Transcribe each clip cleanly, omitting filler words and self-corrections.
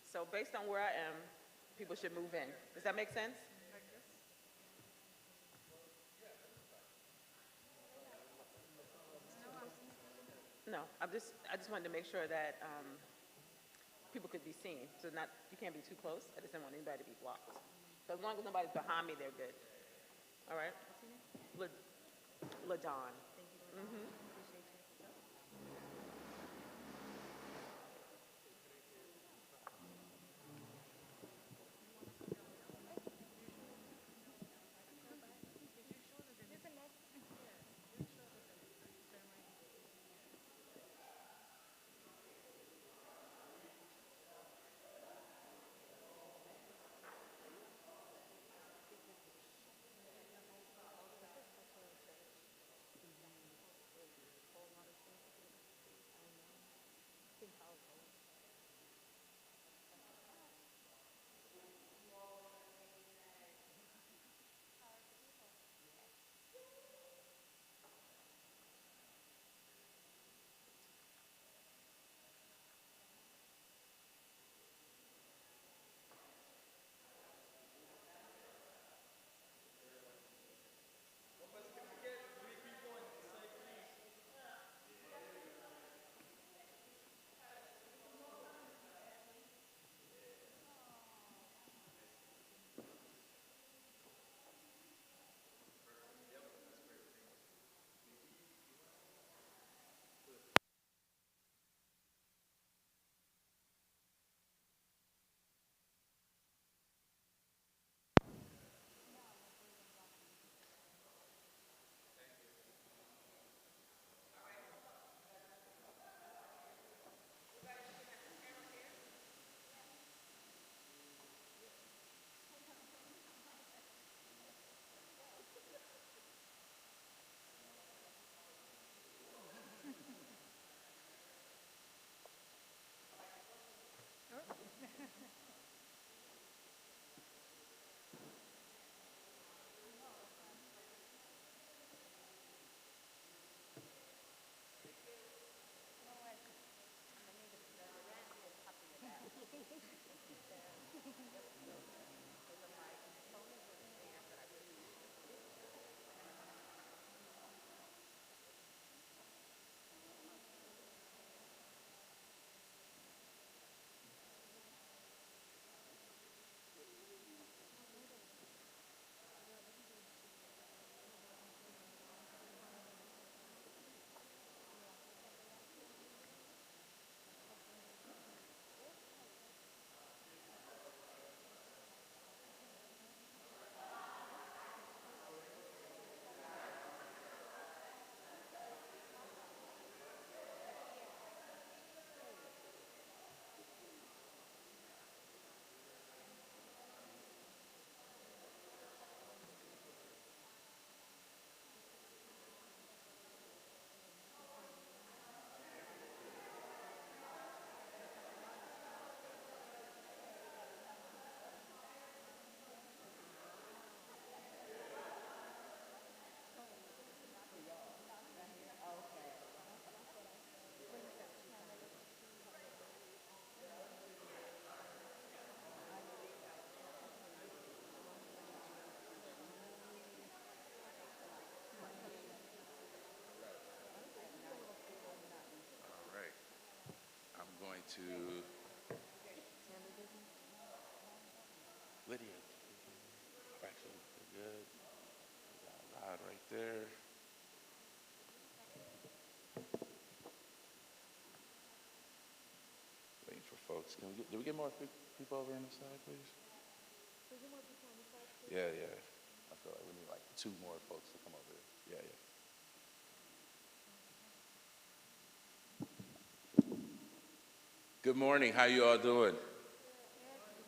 So based on where I am, people should move in. Does that make sense? No, I just wanted to make sure that people could be seen. So not, you can't be too close. I just didn't want anybody to be blocked. So as long as nobody's behind me, they're good. All right? LaDon. Mm-hmm. All right. I'm going to Lydia. Actually, good. Loud right there. Waiting for folks. Did we get more people over on the side, please? Yeah, yeah. I feel like we need like 2 more folks to come over here. Yeah, yeah. Good morning. How you all doing?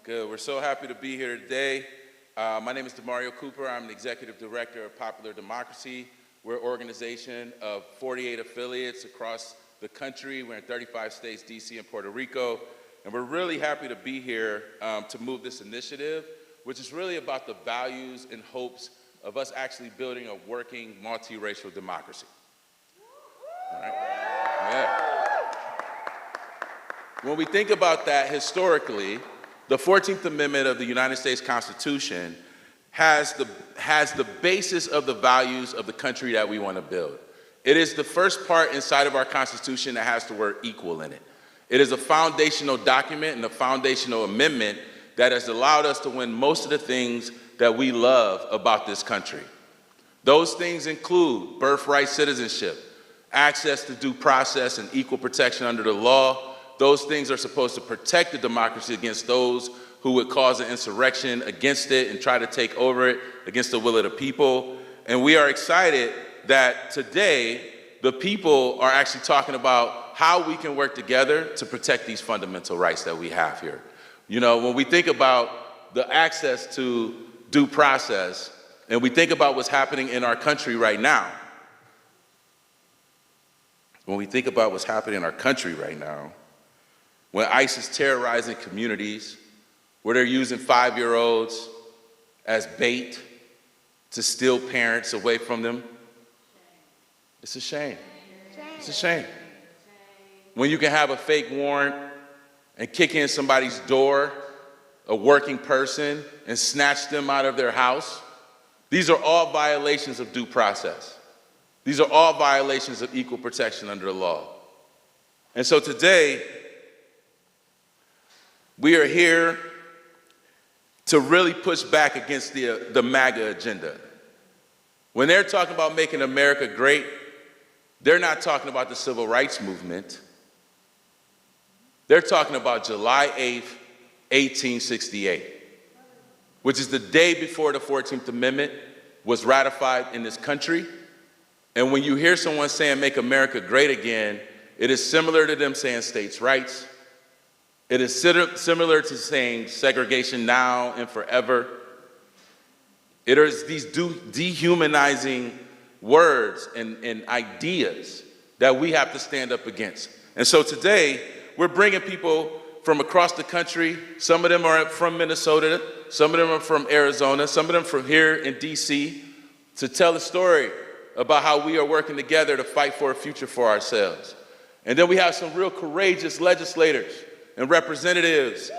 Good. We're so happy to be here today. My name is DeMario Cooper. I'm the Executive Director of Popular Democracy. We're an organization of 48 affiliates across the country. We're in 35 states, DC and Puerto Rico. And we're really happy to be here to move this initiative, which is really about the values and hopes of us actually building a working multiracial democracy. All right? Yeah. When we think about that historically, the 14th Amendment of the United States Constitution has the basis of the values of the country that we want to build. It is the first part inside of our Constitution that has the word equal in it. It is a foundational document and a foundational amendment that has allowed us to win most of the things that we love about this country. Those things include birthright citizenship, access to due process and equal protection under the law. Those things are supposed to protect the democracy against those who would cause an insurrection against it and try to take over it against the will of the people. And we are excited that today the people are actually talking about how we can work together to protect these fundamental rights that we have here. You know, when we think about the access to due process and we think about what's happening in our country right now, when ICE is terrorizing communities, where they're using 5-year-olds as bait to steal parents away from them, it's a shame. It's a shame. When you can have a fake warrant and kick in somebody's door, a working person, and snatch them out of their house, these are all violations of due process. These are all violations of equal protection under the law. And so today, we are here to really push back against the MAGA agenda. When they're talking about making America great, they're not talking about the civil rights movement. They're talking about July 8th, 1868, which is the day before the 14th Amendment was ratified in this country. And when you hear someone saying make America great again, it is similar to them saying states' rights. It is similar to saying segregation now and forever. It is these dehumanizing words and ideas that we have to stand up against. And so today, we're bringing people from across the country. Some of them are from Minnesota, some of them are from Arizona, some of them from here in DC, to tell a story about how we are working together to fight for a future for ourselves. And then we have some real courageous legislators and representatives.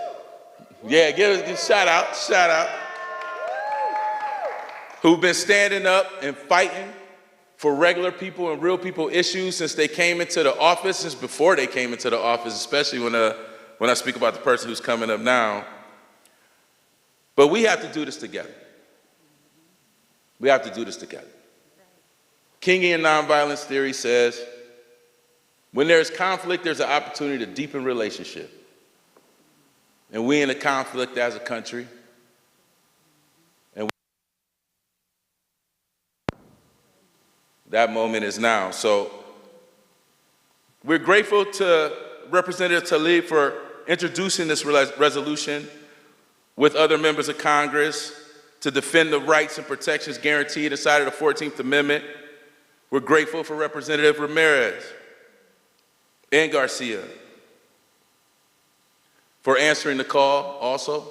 Yeah, give a shout out, who've been standing up and fighting for regular people and real people issues since they came into the office, since before they came into the office, especially when I speak about the person who's coming up now. But we have to do this together. We have to do this together. Kingian nonviolence theory says, when there's conflict, there's an opportunity to deepen relationship. And we in a conflict as a country. And that moment is now. So we're grateful to Representative Tlaib for introducing this resolution with other members of Congress to defend the rights and protections guaranteed inside of the 14th Amendment. We're grateful for Representative Ramirez and Garcia for answering the call also.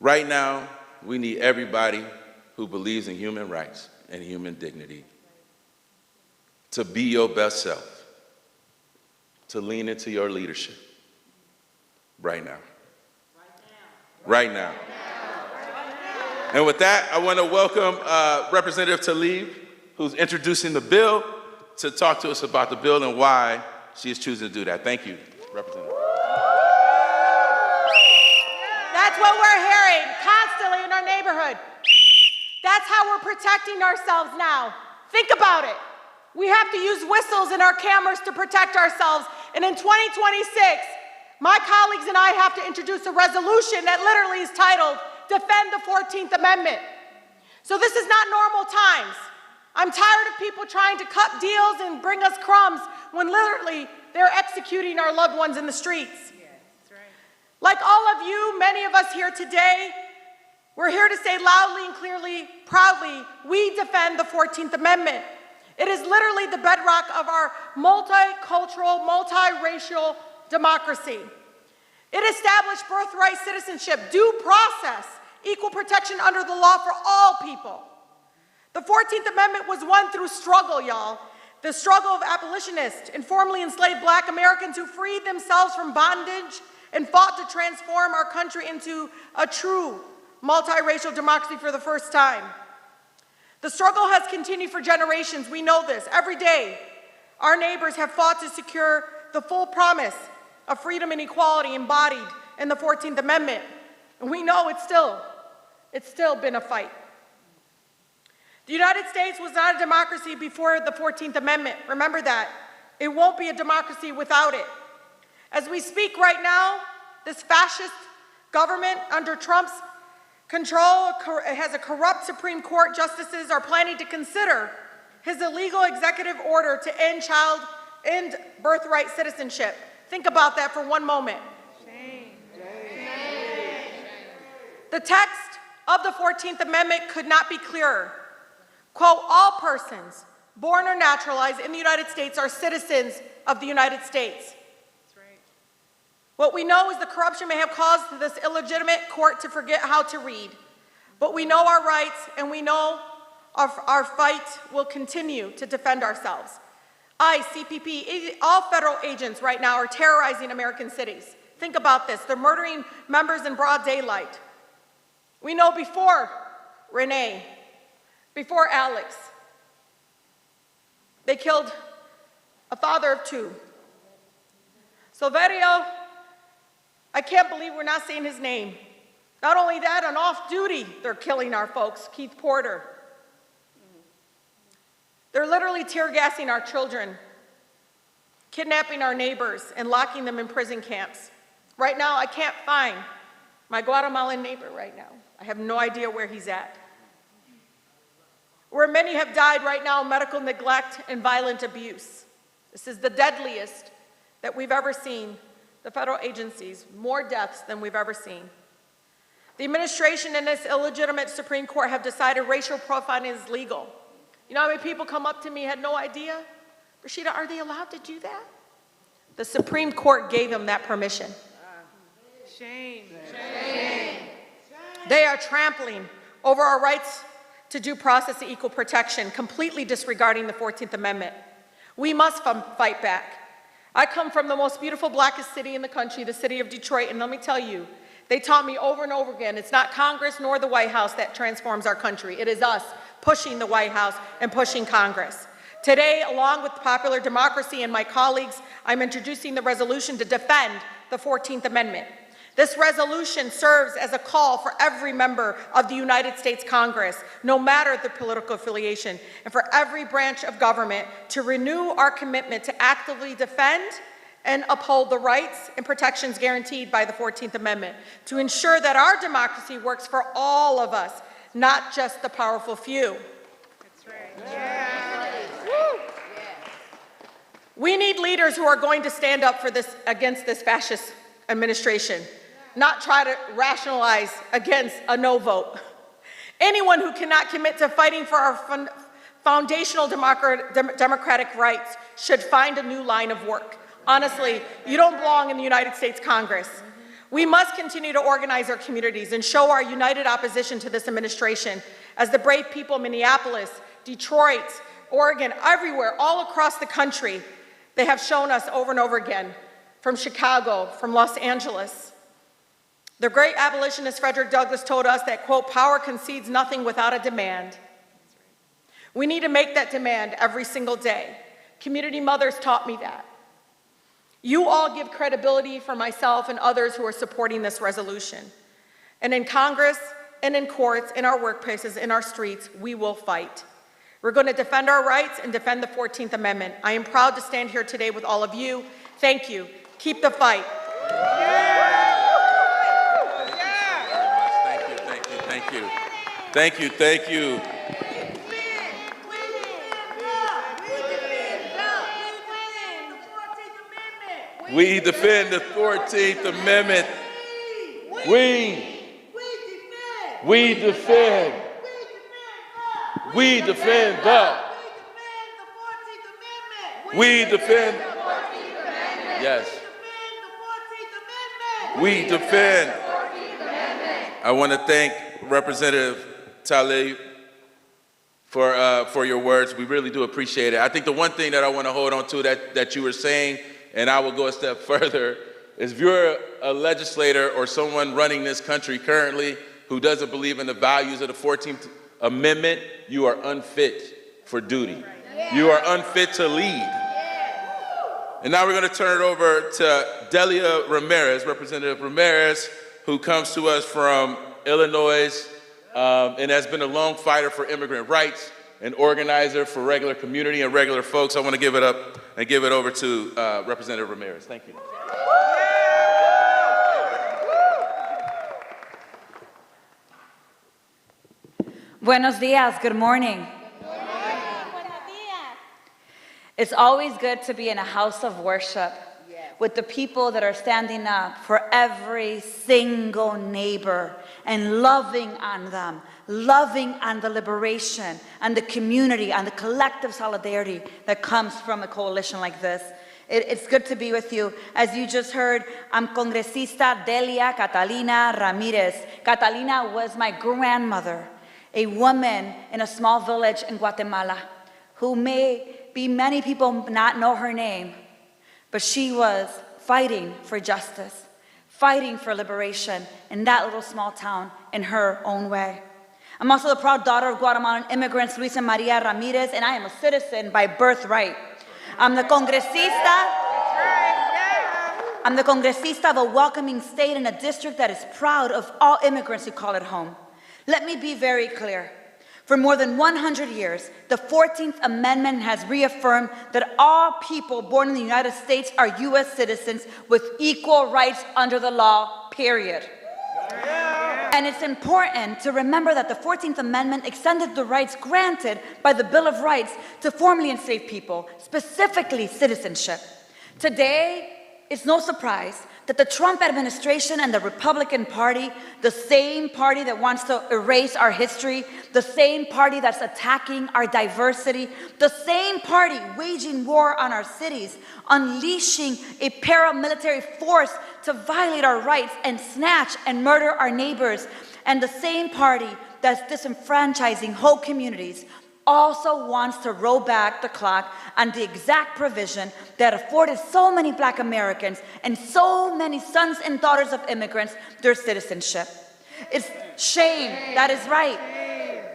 Right now, we need everybody who believes in human rights and human dignity to be your best self, to lean into your leadership right now. Right now. And with that, I want to welcome Representative Tlaib, who's introducing the bill, to talk to us about the bill and why she is choosing to do that. Thank you, Representative. That's That's what we're hearing constantly in our neighborhood. That's how we're protecting ourselves now. Think about it. We have to use whistles in our cameras to protect ourselves. And in 2026, my colleagues and I have to introduce a resolution that literally is titled, Defend the 14th Amendment. So this is not normal times. I'm tired of people trying to cut deals and bring us crumbs when literally they're executing our loved ones in the streets. Yeah, that's right. Like all of you, many of us here today, we're here to say loudly and clearly, proudly, we defend the 14th Amendment. It is literally the bedrock of our multicultural, multiracial democracy. It established birthright citizenship, due process, equal protection under the law for all people. The 14th Amendment was won through struggle, y'all. The struggle of abolitionists and formerly enslaved Black Americans who freed themselves from bondage and fought to transform our country into a true multiracial democracy for the first time. The struggle has continued for generations. We know this. Every day, our neighbors have fought to secure the full promise of freedom and equality embodied in the 14th Amendment. And we know it's still been a fight. The United States was not a democracy before the 14th Amendment. Remember that. It won't be a democracy without it. As we speak right now, this fascist government under Trump's control has a corrupt Supreme Court. Justices are planning to consider his illegal executive order to end birthright citizenship. Think about that for one moment. Shame. The text of the 14th Amendment could not be clearer. Quote, all persons born or naturalized in the United States are citizens of the United States. That's right. What we know is the corruption may have caused this illegitimate court to forget how to read. But we know our rights, and we know our fight will continue to defend ourselves. ICE, CPP, all federal agents right now are terrorizing American cities. Think about this. They're murdering members in broad daylight. We know before Renee, before Alex, they killed a father of two. Silverio, I can't believe we're not saying his name. Not only that, on off duty, they're killing our folks, Keith Porter. They're literally tear gassing our children, kidnapping our neighbors, and locking them in prison camps. Right now, I can't find my Guatemalan neighbor right now. I have no idea where he's at. Where many have died right now, medical neglect and violent abuse. This is the deadliest that we've ever seen, the federal agencies, more deaths than we've ever seen. The administration and this illegitimate Supreme Court have decided racial profiling is legal. You know how many people come up to me, had no idea? Rashida, are they allowed to do that? The Supreme Court gave them that permission. Shame. Shame. They are trampling over our rights to due process and equal protection, completely disregarding the 14th Amendment. We must fight back. I come from the most beautiful, blackest city in the country, the city of Detroit, and let me tell you, they taught me over and over again, it's not Congress nor the White House that transforms our country. It is us pushing the White House and pushing Congress. Today, along with Popular Democracy and my colleagues, I'm introducing the resolution to defend the 14th Amendment. This resolution serves as a call for every member of the United States Congress, no matter the political affiliation, and for every branch of government to renew our commitment to actively defend and uphold the rights and protections guaranteed by the 14th Amendment, to ensure that our democracy works for all of us, not just the powerful few. That's right. Yeah. Woo. We need leaders who are going to stand up for this, against this fascist administration, not try to rationalize against a no vote. Anyone who cannot commit to fighting for our foundational democratic rights should find a new line of work. Honestly, you don't belong in the United States Congress. We must continue to organize our communities and show our united opposition to this administration as the brave people of Minneapolis, Detroit, Oregon, everywhere, all across the country, they have shown us over and over again, from Chicago, from Los Angeles. The great abolitionist Frederick Douglass told us that, quote, power concedes nothing without a demand. We need to make that demand every single day. Community mothers taught me that. You all give credibility for myself and others who are supporting this resolution. And in Congress, and in courts, in our workplaces, in our streets, we will fight. We're going to defend our rights and defend the 14th Amendment. I am proud to stand here today with all of you. Thank you. Keep the fight. Thank you. We defend the 14th Amendment. We defend the. We defend. Yes. We defend. I want to thank Representative Talib for your words. We really do appreciate it. I think the one thing that I want to hold on to that you were saying, and I will go a step further, is if you're a legislator or someone running this country currently who doesn't believe in the values of the 14th Amendment, you are unfit for duty. You are unfit to lead. And now we're going to turn it over to Delia Ramirez, Representative Ramirez, who comes to us from Illinois and has been a long fighter for immigrant rights, an organizer for regular community and regular folks. I want to give it up and give it over to Representative Ramirez. Thank you. Buenos dias, good morning. It's always good to be in a house of worship with the people that are standing up for every single neighbor and loving on them, loving on the liberation and the community and the collective solidarity that comes from a coalition like this. It's good to be with you. As you just heard, I'm Congresista Delia Catalina Ramirez. Catalina was my grandmother, a woman in a small village in Guatemala who many people not know her name, but she was fighting for justice, fighting for liberation in that little small town in her own way. I'm also the proud daughter of Guatemalan immigrants Luis and Maria Ramirez, and I am a citizen by birthright. I'm the congresista of a welcoming state and a district that is proud of all immigrants who call it home. Let me be very clear. For more than 100 years, the 14th Amendment has reaffirmed that all people born in the United States are U.S. citizens with equal rights under the law, period. And it's important to remember that the 14th Amendment extended the rights granted by the Bill of Rights to formerly enslaved people, specifically citizenship. Today, it's no surprise that the Trump administration and the Republican Party, the same party that wants to erase our history, the same party that's attacking our diversity, the same party waging war on our cities, unleashing a paramilitary force to violate our rights and snatch and murder our neighbors, and the same party that's disenfranchising whole communities, also wants to roll back the clock on the exact provision that afforded so many Black Americans and so many sons and daughters of immigrants their citizenship. It's shame, that is right.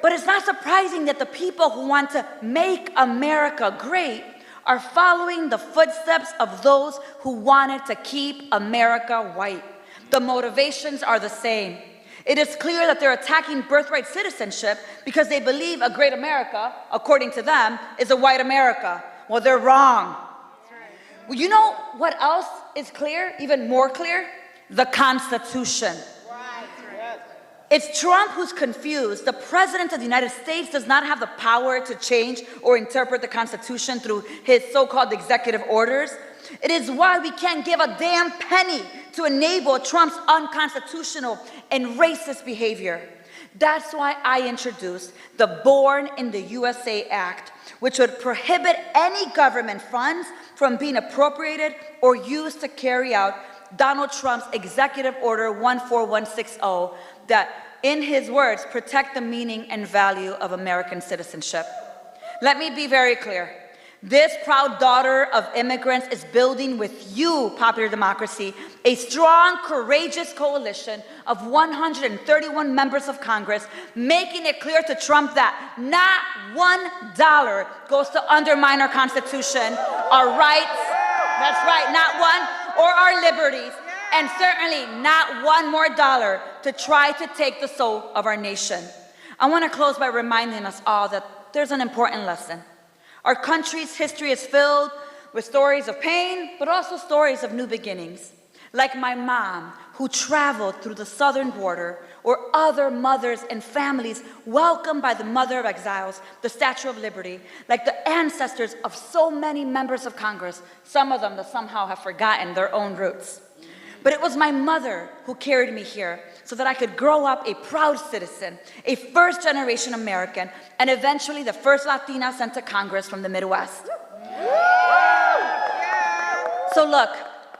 But it's not surprising that the people who want to make America great are following the footsteps of those who wanted to keep America white. The motivations are the same. It is clear that they're attacking birthright citizenship because they believe a great America, according to them, is a white America. Well, they're wrong. Well, you know what else is clear, even more clear? The Constitution. It's Trump who's confused. The President of the United States does not have the power to change or interpret the Constitution through his so-called executive orders. It is why we can't give a damn penny to enable Trump's unconstitutional and racist behavior. That's why I introduced the Born in the USA Act, which would prohibit any government funds from being appropriated or used to carry out Donald Trump's Executive Order 14160 that, in his words, protect the meaning and value of American citizenship. Let me be very clear. This proud daughter of immigrants is building with you, Popular Democracy, a strong, courageous coalition of 131 members of Congress, making it clear to Trump that not $1 goes to undermine our Constitution, our rights, that's right, not one, or our liberties. and certainly not one more dollar to try to take the soul of our nation. I want to close by reminding us all that there's an important lesson. Our country's history is filled with stories of pain, but also stories of new beginnings. Like my mom, who traveled through the southern border, or other mothers and families welcomed by the Mother of Exiles, the Statue of Liberty, like the ancestors of so many members of Congress, some of them that somehow have forgotten their own roots. But it was my mother who carried me here so that I could grow up a proud citizen, a first-generation American, and eventually the first Latina sent to Congress from the Midwest. So look,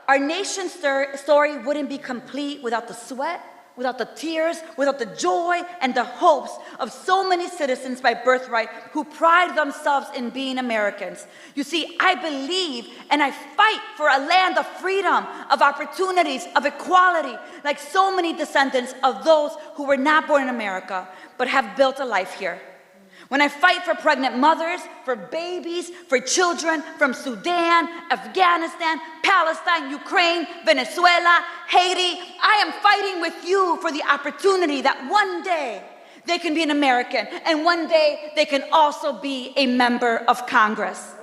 our nation's story wouldn't be complete without the sweat, without the tears, without the joy and the hopes of so many citizens by birthright who pride themselves in being Americans. You see, I believe and I fight for a land of freedom, of opportunities, of equality, like so many descendants of those who were not born in America, but have built a life here. When I fight for pregnant mothers, for babies, for children from Sudan, Afghanistan, Palestine, Ukraine, Venezuela, Haiti, I am fighting with you for the opportunity that one day they can be an American and one day they can also be a member of Congress.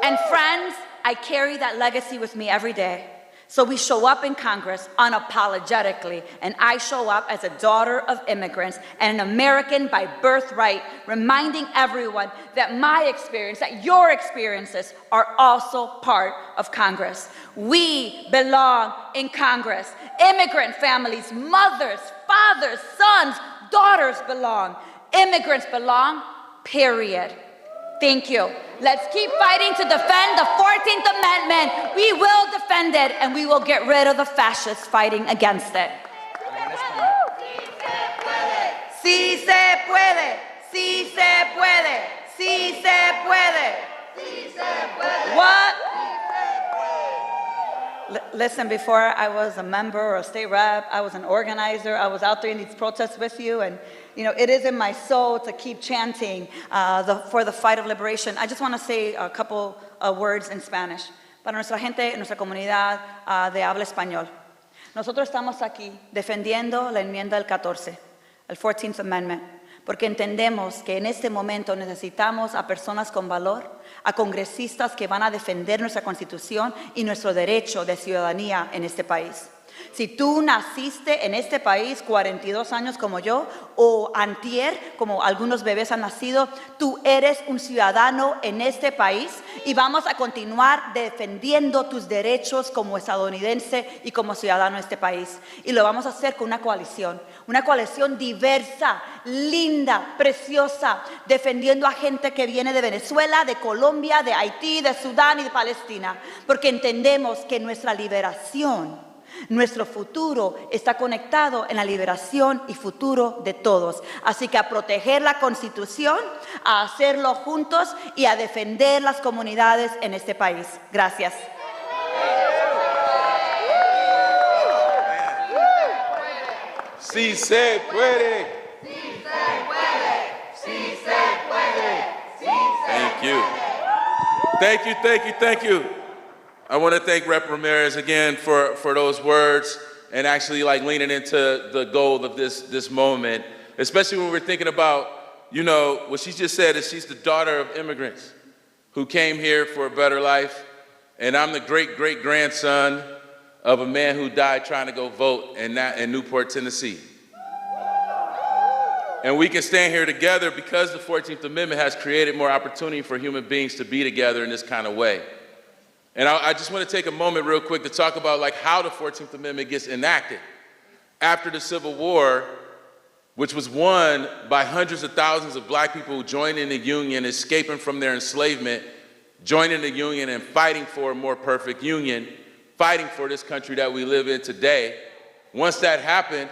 And friends, I carry that legacy with me every day. So we show up in Congress unapologetically, and I show up as a daughter of immigrants and an American by birthright, reminding everyone that my experience, that your experiences are also part of Congress. We belong in Congress. Immigrant families, mothers, fathers, sons, daughters belong. Immigrants belong, period. Thank you. Let's keep fighting to defend the 14th Amendment. We will defend it, and we will get rid of the fascists fighting against it. Sí se puede. Sí se puede. Sí se puede. Sí se puede. What? Listen, before I was a member or a state rep, I was an organizer. I was out there in these protests with you, and you know, it is in my soul to keep chanting for the fight of liberation. I just want to say a couple words in Spanish. Para nuestra gente, nuestra comunidad de habla español. Nosotros estamos aquí defendiendo la enmienda del 14, el 14th Amendment, porque entendemos que en este momento necesitamos a personas con valor, a congresistas que van a defender nuestra Constitución y nuestro derecho de ciudadanía en este país. Si tú naciste en este país 42 años como yo, o antier, como algunos bebés han nacido, tú eres un ciudadano en este país y vamos a continuar defendiendo tus derechos como estadounidense y como ciudadano de este país. Y lo vamos a hacer con una coalición diversa, linda, preciosa, defendiendo a gente que viene de Venezuela, de Colombia, de Haití, de Sudán y de Palestina, porque entendemos que nuestra liberación, nuestro futuro está conectado en la liberación y futuro de todos. Así que a proteger la Constitución, a hacerlo juntos y a defender las comunidades en este país. Gracias. Sí se puede. Sí se puede. Sí se puede. Sí se puede. Thank you. Thank you, thank you, thank you. I want to thank Rep. Ramirez again for those words and actually like leaning into the goal of this moment, especially when we're thinking about, you know, what she just said is she's the daughter of immigrants who came here for a better life, and I'm the great-great-grandson of a man who died trying to go vote in Newport, Tennessee. And we can stand here together because the 14th Amendment has created more opportunity for human beings to be together in this kind of way. And I just want to take a moment real quick to talk about like how the 14th Amendment gets enacted. After the Civil War, which was won by hundreds of thousands of black people joining the Union, escaping from their enslavement, joining the Union and fighting for a more perfect Union, fighting for this country that we live in today. Once that happened,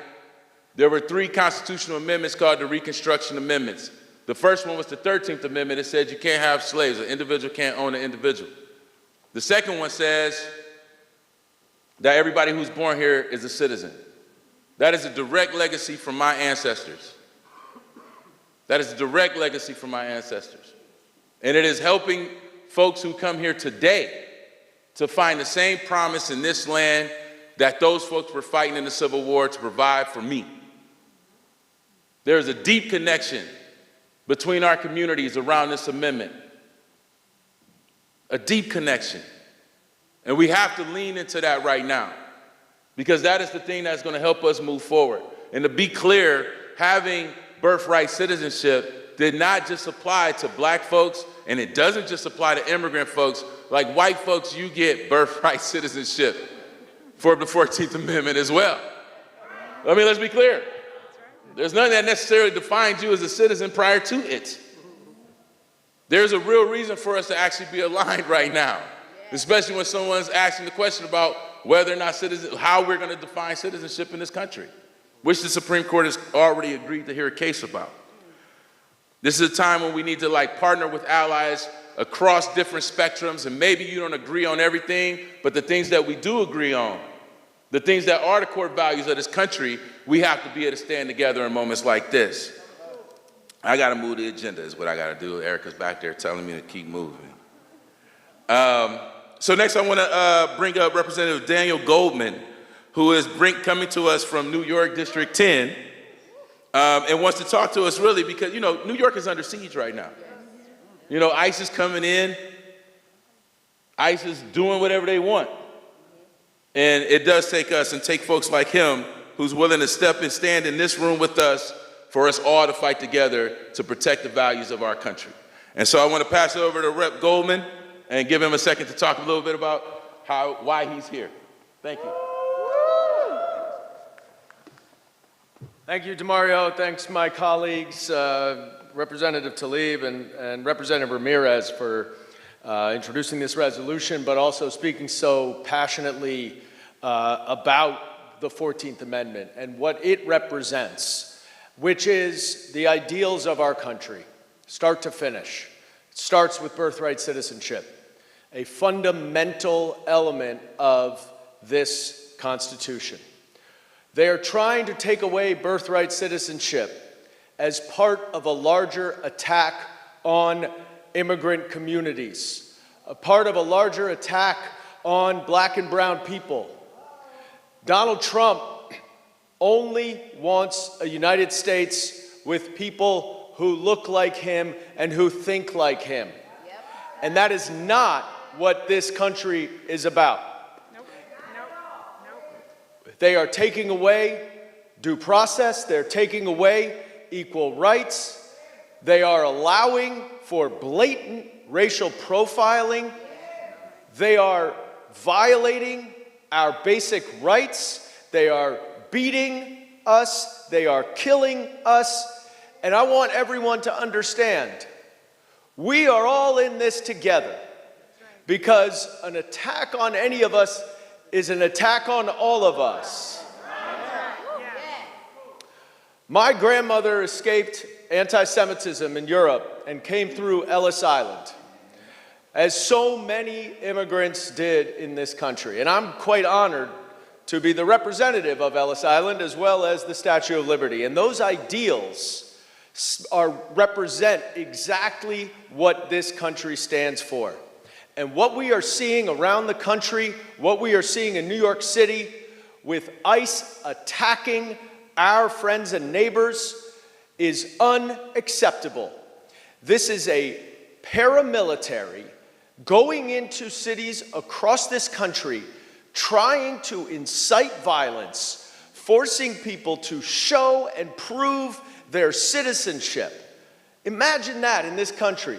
there were 3 constitutional amendments called the Reconstruction Amendments. The first one was the 13th Amendment. It said you can't have slaves. An individual can't own an individual. The second one says that everybody who's born here is a citizen. That is a direct legacy from my ancestors. That is a direct legacy from my ancestors. And it is helping folks who come here today to find the same promise in this land that those folks were fighting in the Civil War to provide for me. There's a deep connection between our communities around this amendment. A deep connection. And we have to lean into that right now, because that is the thing that's going to help us move forward. And to be clear, having birthright citizenship did not just apply to black folks, and it doesn't just apply to immigrant folks. Like white folks, you get birthright citizenship for the 14th Amendment as well. I mean, let's be clear. There's nothing that necessarily defines you as a citizen prior to it. There's a real reason for us to actually be aligned right now, especially when someone's asking the question about whether or not how we're going to define citizenship in this country, which the Supreme Court has already agreed to hear a case about. This is a time when we need to partner with allies across different spectrums, and maybe you don't agree on everything, but the things that we do agree on, the things that are the core values of this country, we have to be able to stand together in moments like this. I got to move the agenda is what I got to do. Erica's back there telling me to keep moving. So next I want to bring up Representative Daniel Goldman, who is coming to us from New York District 10, and wants to talk to us really because, New York is under siege right now. ICE is coming in. ICE is doing whatever they want. And it does take us and take folks like him who's willing to step and stand in this room with us for us all to fight together to protect the values of our country. And so I want to pass it over to Rep. Goldman and give him a second to talk a little bit about why he's here. Thank you. Thank you, DeMario. Thanks, my colleagues, Representative Tlaib and Representative Ramirez for introducing this resolution, but also speaking so passionately about the 14th Amendment and what it represents, which is the ideals of our country, start to finish. It starts with birthright citizenship, a fundamental element of this Constitution. They are trying to take away birthright citizenship as part of a larger attack on immigrant communities, a part of a larger attack on black and brown people. Donald Trump only wants a United States with people who look like him and who think like him. And that is not what this country is about. They are taking away due process. They're taking away equal rights. They are allowing for blatant racial profiling. They are violating our basic rights. They are beating us. They are killing us. And I want everyone to understand, we are all in this together, because an attack on any of us is an attack on all of us. My grandmother escaped anti-Semitism in Europe and came through Ellis Island, as so many immigrants did in this country. And I'm quite honored to be the representative of Ellis Island as well as the Statue of Liberty. And those ideals represent exactly what this country stands for. And what we are seeing around the country, what we are seeing in New York City, with ICE attacking our friends and neighbors, is unacceptable. This is a paramilitary going into cities across this country, trying to incite violence, forcing people to show and prove their citizenship. Imagine that in this country.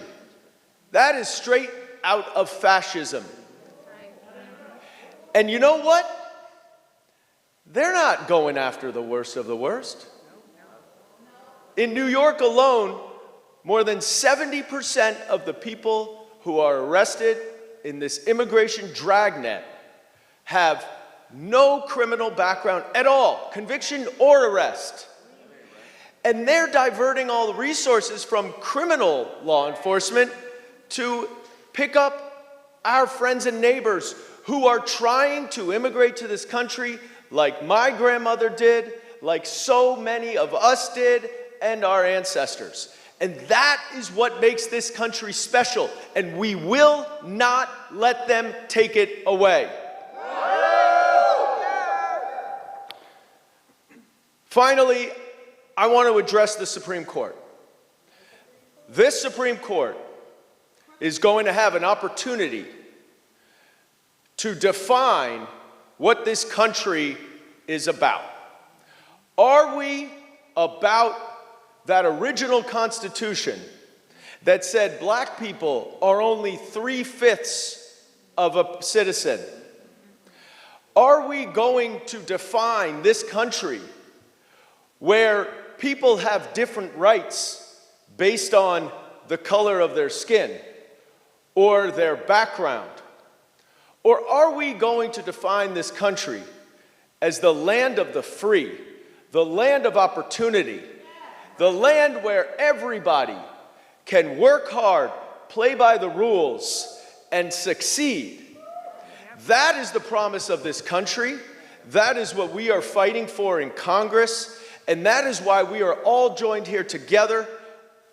That is straight out of fascism. And you know what? They're not going after the worst of the worst. In New York alone, more than 70% of the people who are arrested in this immigration dragnet have no criminal background at all, conviction or arrest. And they're diverting all the resources from criminal law enforcement to pick up our friends and neighbors who are trying to immigrate to this country like my grandmother did, like so many of us did, and our ancestors. And that is what makes this country special, and we will not let them take it away. Finally, I want to address the Supreme Court. This Supreme Court is going to have an opportunity to define what this country is about. Are we about that original Constitution that said black people are only 3/5 of a citizen? Are we going to define this country where people have different rights based on the color of their skin or their background? Or are we going to define this country as the land of the free, the land of opportunity, the land where everybody can work hard, play by the rules, and succeed? That is the promise of this country. That is what we are fighting for in Congress. And that is why we are all joined here together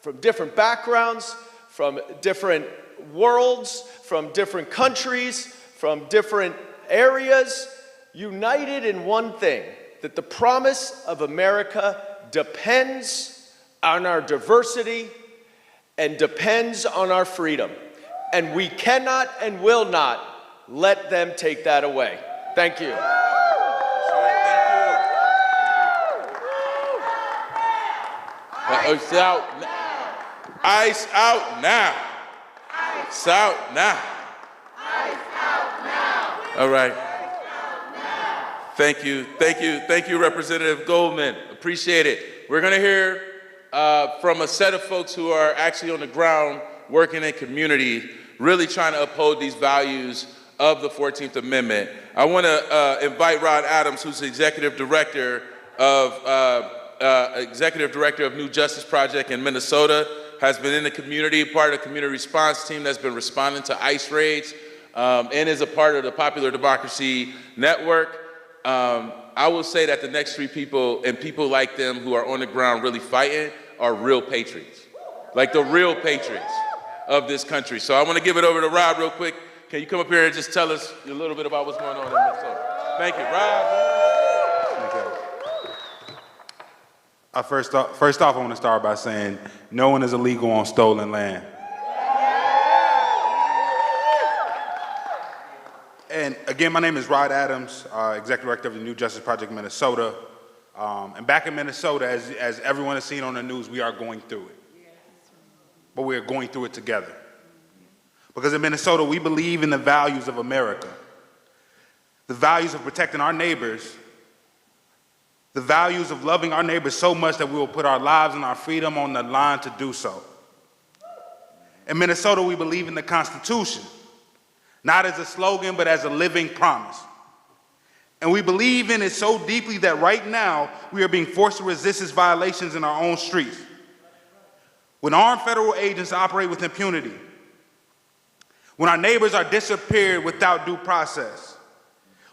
from different backgrounds, from different worlds, from different countries, from different areas, united in one thing, that the promise of America depends on our diversity and depends on our freedom. And we cannot and will not let them take that away. Thank you. Ice out now. Ice out now. Ice out now. Ice out now. All right. Thank you. Thank you. Thank you, Representative Goldman. Appreciate it. We're going to hear from a set of folks who are actually on the ground working in community, really trying to uphold these values of the 14th Amendment. I want to invite Rod Adams, who's the Executive Director of New Justice Project in Minnesota, has been in the community, part of the community response team that's been responding to ICE raids, and is a part of the Popular Democracy Network. I will say that the next three people, and people like them who are on the ground really fighting, are real patriots. Like the real patriots of this country. So I want to give it over to Rod real quick. Can you come up here and just tell us a little bit about what's going on in Minnesota? Thank you, Rod. First off, I want to start by saying no one is illegal on stolen land. And again, my name is Rod Adams, Executive Director of the New Justice Project Minnesota. And back in Minnesota, as everyone has seen on the news, we are going through it. But we are going through it together. Because in Minnesota, we believe in the values of America. The values of protecting our neighbors, the values of loving our neighbors so much that we will put our lives and our freedom on the line to do so. In Minnesota, we believe in the Constitution, not as a slogan, but as a living promise. And we believe in it so deeply that right now, we are being forced to resist its violations in our own streets. When armed federal agents operate with impunity, when our neighbors are disappeared without due process,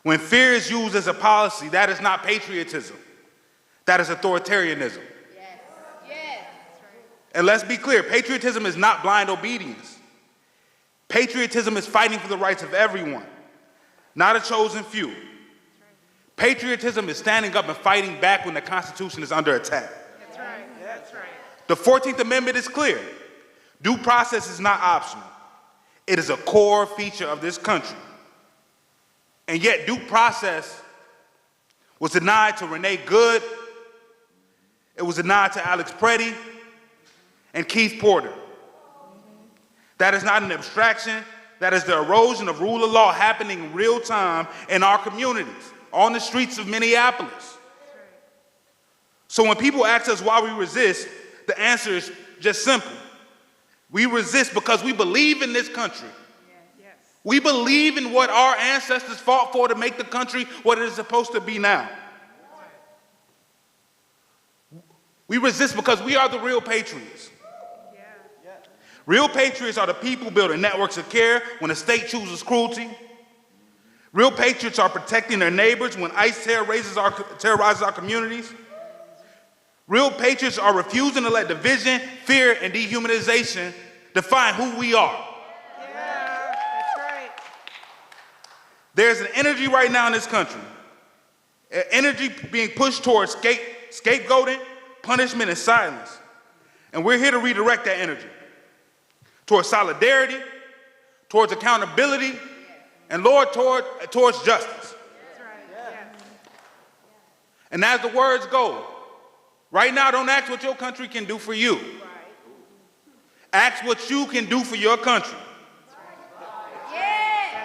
when fear is used as a policy, that is not patriotism. That is authoritarianism. Yes. Yes. And let's be clear, patriotism is not blind obedience. Patriotism is fighting for the rights of everyone, not a chosen few. Patriotism is standing up and fighting back when the Constitution is under attack. That's right. That's right. The 14th Amendment is clear. Due process is not optional. It is a core feature of this country. And yet due process was denied to Renee Good, it was denied to Alex Preddy, and Keith Porter. That is not an abstraction, that is the erosion of rule of law happening in real time in our communities, on the streets of Minneapolis. So when people ask us why we resist, the answer is just simple. We resist because we believe in this country. We believe in what our ancestors fought for to make the country what it is supposed to be now. We resist because we are the real patriots. Real patriots are the people building networks of care when the state chooses cruelty. Real patriots are protecting their neighbors when ICE terrorizes our communities. Real patriots are refusing to let division, fear, and dehumanization define who we are. Yeah, that's right. There's an energy right now in this country, an energy being pushed towards scapegoating, punishment, and silence. And we're here to redirect that energy towards solidarity, towards accountability, and Lord, towards justice. That's right. Yes. And as the words go, right now, don't ask what your country can do for you. Ask what you can do for your country.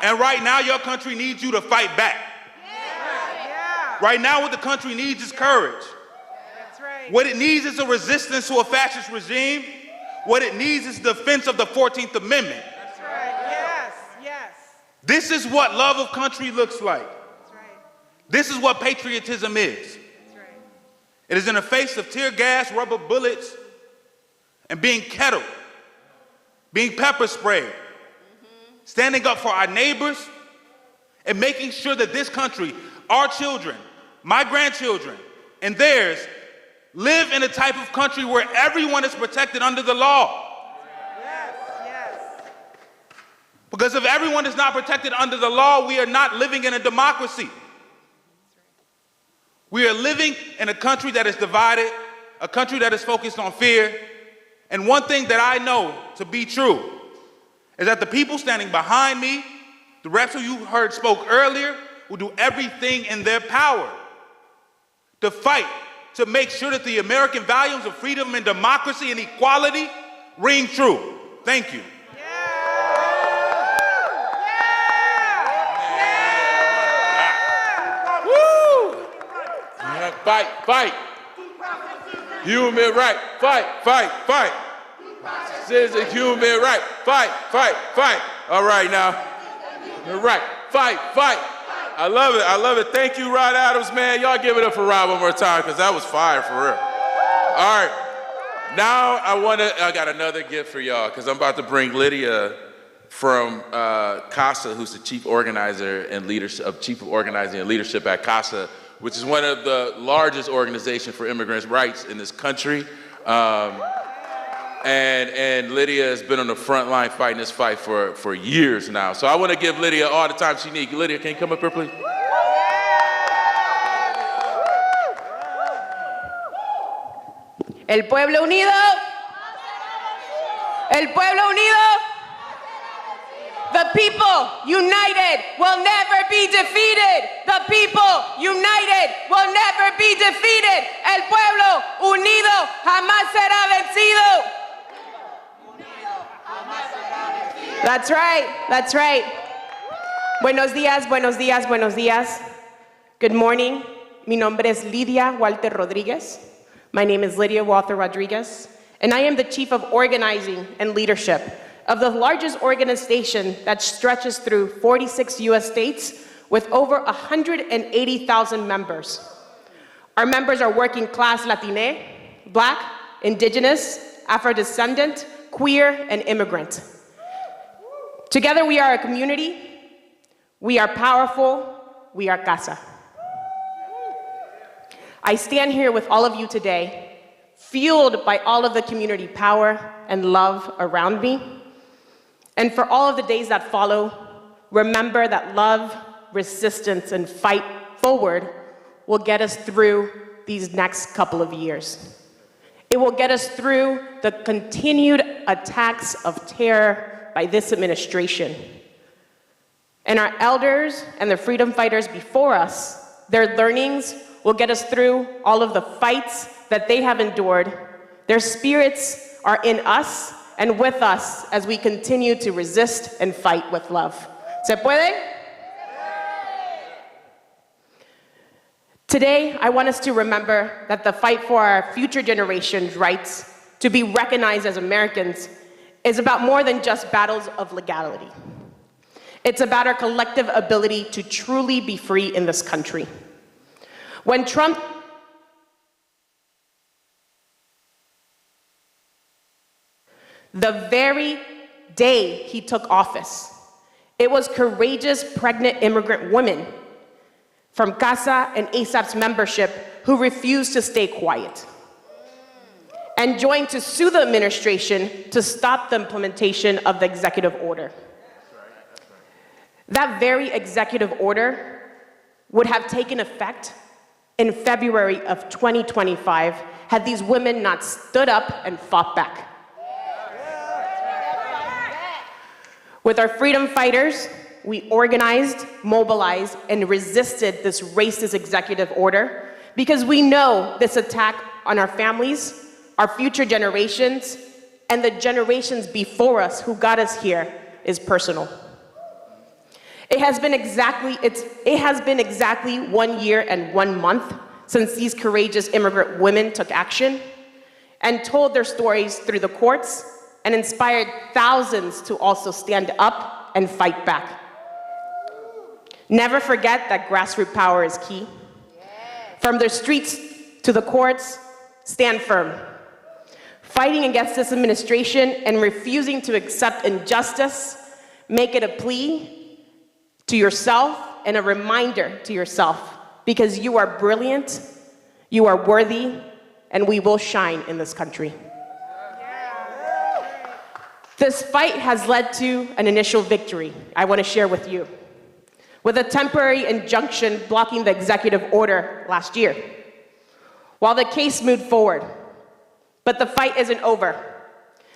And right now, your country needs you to fight back. Yeah. Right now, what the country needs is courage. That's right. What it needs is a resistance to a fascist regime. What it needs is defense of the 14th Amendment. That's right. Yes. Yes. This is what love of country looks like. That's right. This is what patriotism is. That's right. It is in the face of tear gas, rubber bullets, and being kettled, being pepper sprayed, standing up for our neighbors, and making sure that this country, our children, my grandchildren, and theirs, live in a type of country where everyone is protected under the law. Yes. Yes. Because if everyone is not protected under the law, we are not living in a democracy. We are living in a country that is divided, a country that is focused on fear. And one thing that I know to be true is that the people standing behind me, the reps who you heard spoke earlier, will do everything in their power to fight, to make sure that the American values of freedom and democracy and equality ring true. Thank you. Fight, fight. Human right. Fight, fight, fight. Citizen human right. Fight, fight, fight. All right now. You're right. Fight, fight. I love it. I love it. Thank you, Rod Adams, man. Y'all give it up for Rod one more time, because that was fire for real. All right. Now I got another gift for y'all, because I'm about to bring Lydia from CASA, who's the chief organizer and chief of organizing and leadership at CASA, which is one of the largest organizations for immigrants' rights in this country. And Lydia has been on the front line fighting this fight for years now. So I want to give Lydia all the time she needs. Lydia, can you come up here, please? El pueblo unido. El pueblo unido. The people united will never be defeated. The people united will never be defeated. El pueblo unido jamás será vencido. That's right. That's right. Buenos días, buenos días, buenos días. Good morning. Mi nombre es Lidia Walter Rodriguez. My name is Lydia Walter Rodriguez, and I am the Chief of Organizing and Leadership of the largest organization that stretches through 46 US states with over 180,000 members. Our members are working class Latine, Black, Indigenous, Afro-descendant, queer, and immigrant. Together we are a community, we are powerful, we are CASA. I stand here with all of you today, fueled by all of the community power and love around me. And for all of the days that follow, remember that love, resistance, and fight forward will get us through these next couple of years. It will get us through the continued attacks of terror by this administration. And our elders and the freedom fighters before us, their learnings will get us through all of the fights that they have endured. Their spirits are in us and with us as we continue to resist and fight with love. ¿Se puede? Today, I want us to remember that the fight for our future generations' rights to be recognized as Americans is about more than just battles of legality. It's about our collective ability to truly be free in this country. When Trump the very day he took office, it was courageous pregnant immigrant women from CASA and ASAP's membership who refused to stay quiet. and joined to sue the administration to stop the implementation of the executive order. That very executive order would have taken effect in February of 2025 had these women not stood up and fought back. With our freedom fighters, we organized, mobilized, and resisted this racist executive order because we know this attack on our families, our future generations, and the generations before us who got us here is personal. It has been exactly 1 year and 1 month since these courageous immigrant women took action and told their stories through the courts and inspired thousands to also stand up and fight back. Never forget that grassroots power is key. From the streets to the courts, stand firm. Fighting against this administration and refusing to accept injustice, make it a plea to yourself and a reminder to yourself, because you are brilliant, you are worthy, and we will shine in this country. This fight has led to an initial victory I want to share with you, with a temporary injunction blocking the executive order last year, while the case moved forward. But the fight isn't over.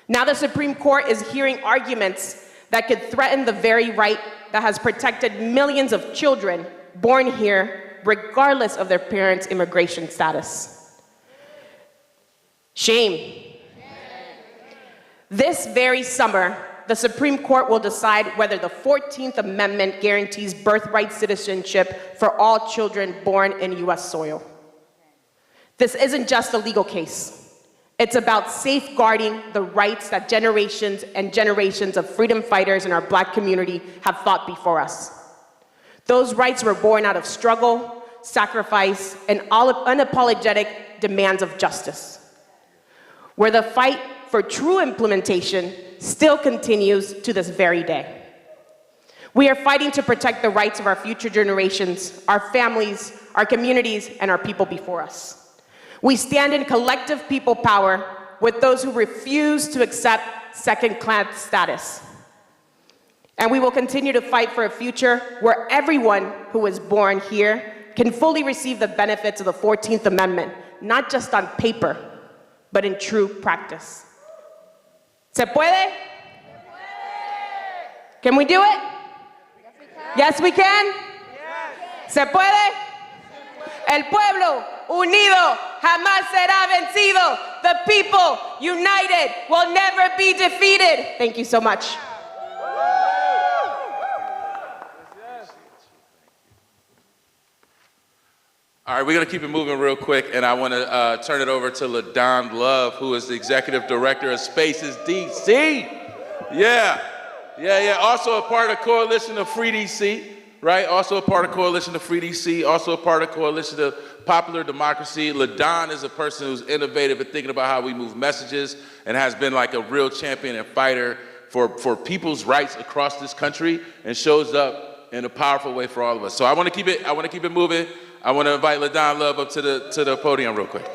Now the Supreme Court is hearing arguments that could threaten the very right that has protected millions of children born here, regardless of their parents' immigration status. Shame. This very summer, the Supreme Court will decide whether the 14th Amendment guarantees birthright citizenship for all children born in US soil. This isn't just a legal case. It's about safeguarding the rights that generations and generations of freedom fighters in our Black community have fought before us. Those rights were born out of struggle, sacrifice, and unapologetic demands of justice, where the fight for true implementation still continues to this very day. We are fighting to protect the rights of our future generations, our families, our communities, and our people before us. We stand in collective people power with those who refuse to accept second-class status. And we will continue to fight for a future where everyone who is born here can fully receive the benefits of the 14th Amendment, not just on paper, but in true practice. ¿Se puede? Can we do it? Yes, we can. ¿Se puede? El pueblo unido jamás será vencido. The people united will never be defeated. Thank you so much. All right, we're going to keep it moving real quick, and I want to turn it over to LaDon Love, who is the Executive Director of Spaces DC. Yeah. Also a part of Coalition of Free DC, right? Also a part of Coalition of Free DC, also a part of Coalition of Popular Democracy. LaDon is a person who's innovative at thinking about how we move messages and has been like a real champion and fighter for people's rights across this country and shows up in a powerful way for all of us. So I want to keep it moving. I want to invite LaDon Love up to the podium real quick.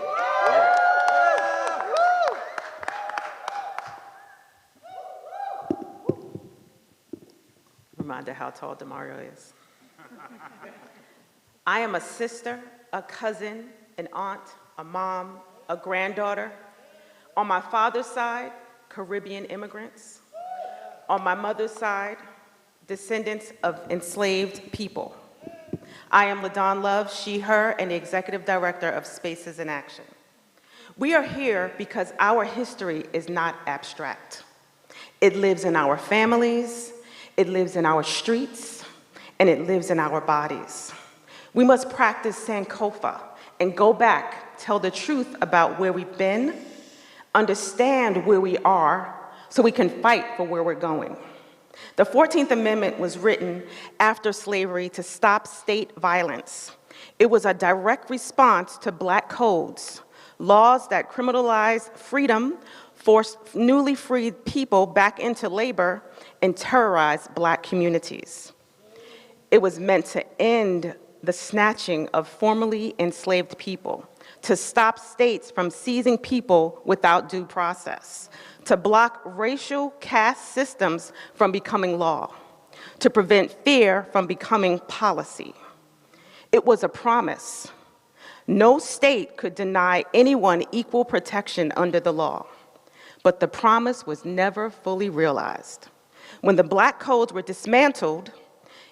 Reminder how tall DeMario is. I am a sister, a cousin, an aunt, a mom, a granddaughter. On my father's side, Caribbean immigrants. On my mother's side, descendants of enslaved people. I am LaDon Love, she, her, and the Executive Director of Spaces in Action. We are here because our history is not abstract. It lives in our families, it lives in our streets, and it lives in our bodies. We must practice Sankofa and go back, tell the truth about where we've been, understand where we are, so we can fight for where we're going. The 14th Amendment was written after slavery to stop state violence. It was a direct response to Black codes, laws that criminalized freedom, forced newly freed people back into labor, and terrorized Black communities. It was meant to end the snatching of formerly enslaved people, to stop states from seizing people without due process, to block racial caste systems from becoming law, to prevent fear from becoming policy. It was a promise. No state could deny anyone equal protection under the law, but the promise was never fully realized. When the Black codes were dismantled,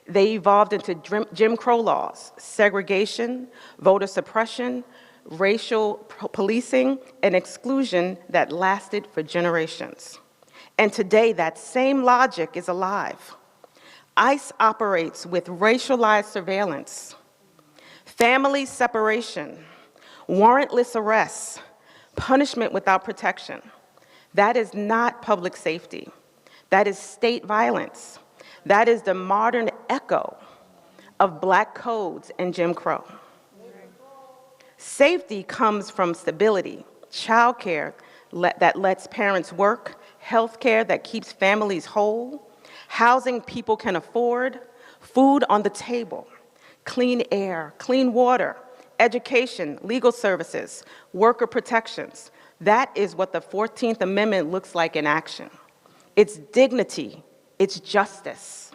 they evolved into Jim Crow laws, segregation, voter suppression, racial policing, and exclusion that lasted for generations. And today, that same logic is alive. ICE operates with racialized surveillance, family separation, warrantless arrests, punishment without protection. That is not public safety. That is state violence. That is the modern echo of Black codes and Jim Crow. Safety comes from stability, childcare that lets parents work, healthcare that keeps families whole, housing people can afford, food on the table, clean air, clean water, education, legal services, worker protections. That is what the 14th Amendment looks like in action. It's dignity, it's justice.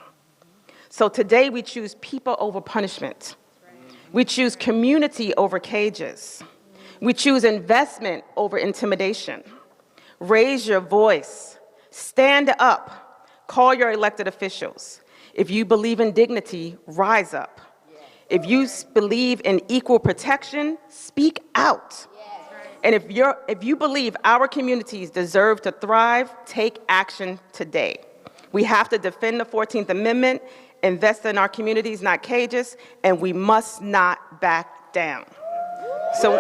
So today we choose people over punishment. We choose community over cages. We choose investment over intimidation. Raise your voice, stand up, call your elected officials. If you believe in dignity, rise up. If you believe in equal protection, speak out. And if you believe our communities deserve to thrive, take action today. We have to defend the 14th Amendment, invest in our communities, not cages, and we must not back down. So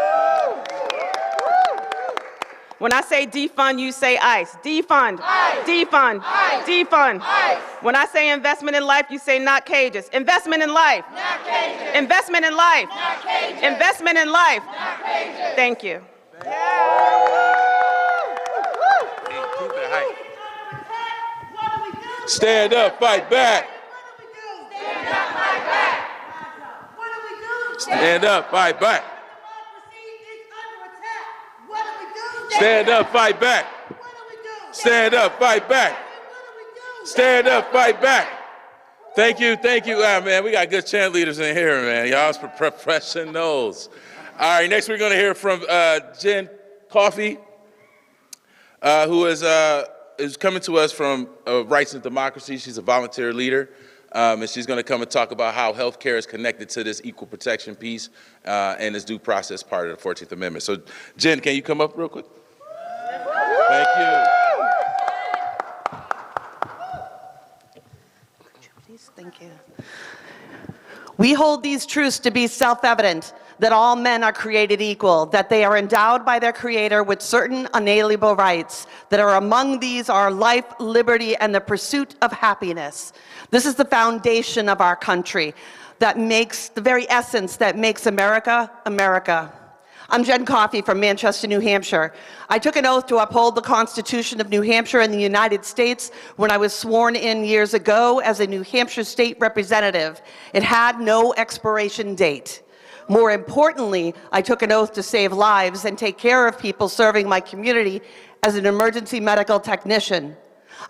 when I say defund, you say ICE. Defund, ICE. Defund, ICE. Defund. ICE. When I say investment in life, you say not cages. Investment in life. Not cages. Investment in life. Not cages. Investment in life. Not cages. Thank you. Stand up, fight back. Stand up, fight back. Stand up, fight back. Stand up, fight back. Stand up, fight back. Stand up, fight back. Thank you, man. We got good chant leaders in here, man. Y'all's professionals. All right, next we're going to hear from Jen Coffey, who is coming to us from Rights and Democracy. She's a volunteer leader, and she's going to come and talk about how healthcare is connected to this equal protection piece and this due process part of the 14th Amendment. So, Jen, can you come up real quick? Thank you. Thank you. We hold these truths to be self-evident, that all men are created equal, that they are endowed by their Creator with certain unalienable rights, that are among these are life, liberty, and the pursuit of happiness. This is the foundation of our country, that makes the very essence that makes America, America. I'm Jen Coffey from Manchester, New Hampshire. I took an oath to uphold the Constitution of New Hampshire and the United States when I was sworn in years ago as a New Hampshire state representative. It had no expiration date. More importantly, I took an oath to save lives and take care of people serving my community as an emergency medical technician.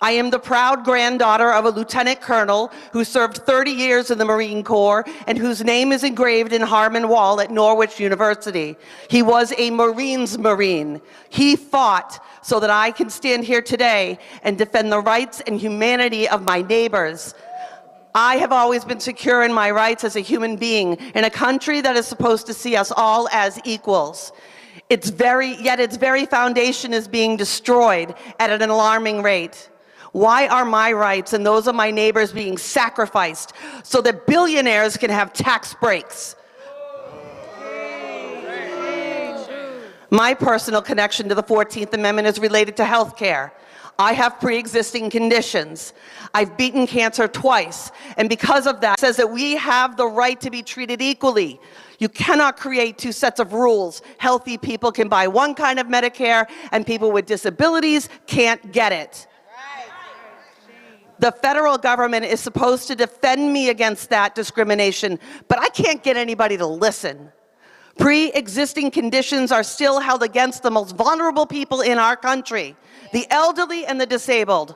I am the proud granddaughter of a lieutenant colonel who served 30 years in the Marine Corps and whose name is engraved in Harmon Wall at Norwich University. He was a Marines Marine. He fought so that I can stand here today and defend the rights and humanity of my neighbors. I have always been secure in my rights as a human being in a country that is supposed to see us all as equals. Yet its very foundation is being destroyed at an alarming rate. Why are my rights and those of my neighbors being sacrificed so that billionaires can have tax breaks? My personal connection to the 14th Amendment is related to health care. I have pre-existing conditions. I've beaten cancer twice, and because of that, it says that we have the right to be treated equally. You cannot create two sets of rules. Healthy people can buy one kind of Medicare, and people with disabilities can't get it. The federal government is supposed to defend me against that discrimination, but I can't get anybody to listen. Pre-existing conditions are still held against the most vulnerable people in our country, the elderly and the disabled.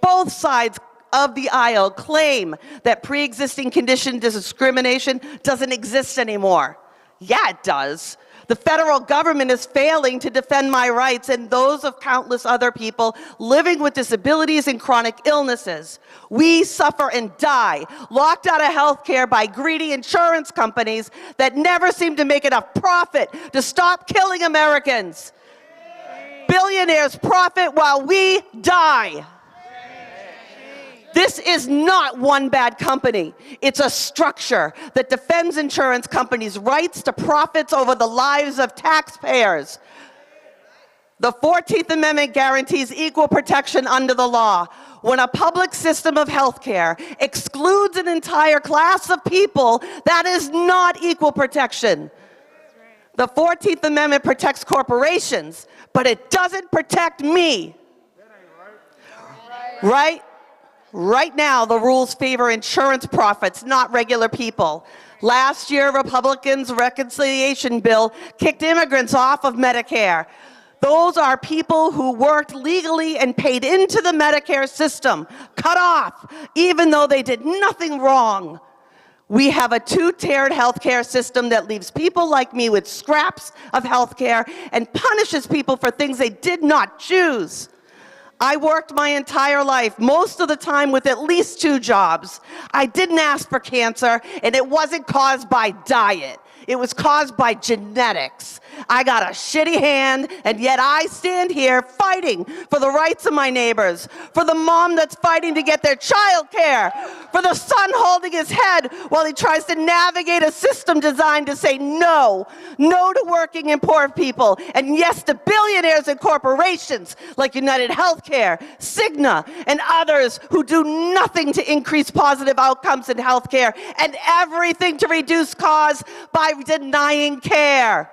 Both sides of the aisle claim that pre-existing condition discrimination doesn't exist anymore. Yeah, it does. The federal government is failing to defend my rights and those of countless other people living with disabilities and chronic illnesses. We suffer and die, locked out of healthcare by greedy insurance companies that never seem to make enough profit to stop killing Americans. Billionaires profit while we die. This is not one bad company. It's a structure that defends insurance companies' rights to profits over the lives of taxpayers. The 14th Amendment guarantees equal protection under the law. When a public system of health care excludes an entire class of people, that is not equal protection. The 14th Amendment protects corporations, but it doesn't protect me. Right? Right now, the rules favor insurance profits, not regular people. Last year, Republicans' reconciliation bill kicked immigrants off of Medicare. Those are people who worked legally and paid into the Medicare system, cut off, even though they did nothing wrong. We have a two-tiered healthcare system that leaves people like me with scraps of healthcare and punishes people for things they did not choose. I worked my entire life, most of the time with at least 2 jobs. I didn't ask for cancer, and it wasn't caused by diet. It was caused by genetics. I got a shitty hand, and yet I stand here fighting for the rights of my neighbors, for the mom that's fighting to get their child care, for the son holding his head while he tries to navigate a system designed to say no to working and poor people, and yes to billionaires and corporations like United Healthcare, Cigna, and others who do nothing to increase positive outcomes in healthcare and everything to reduce costs by denying care.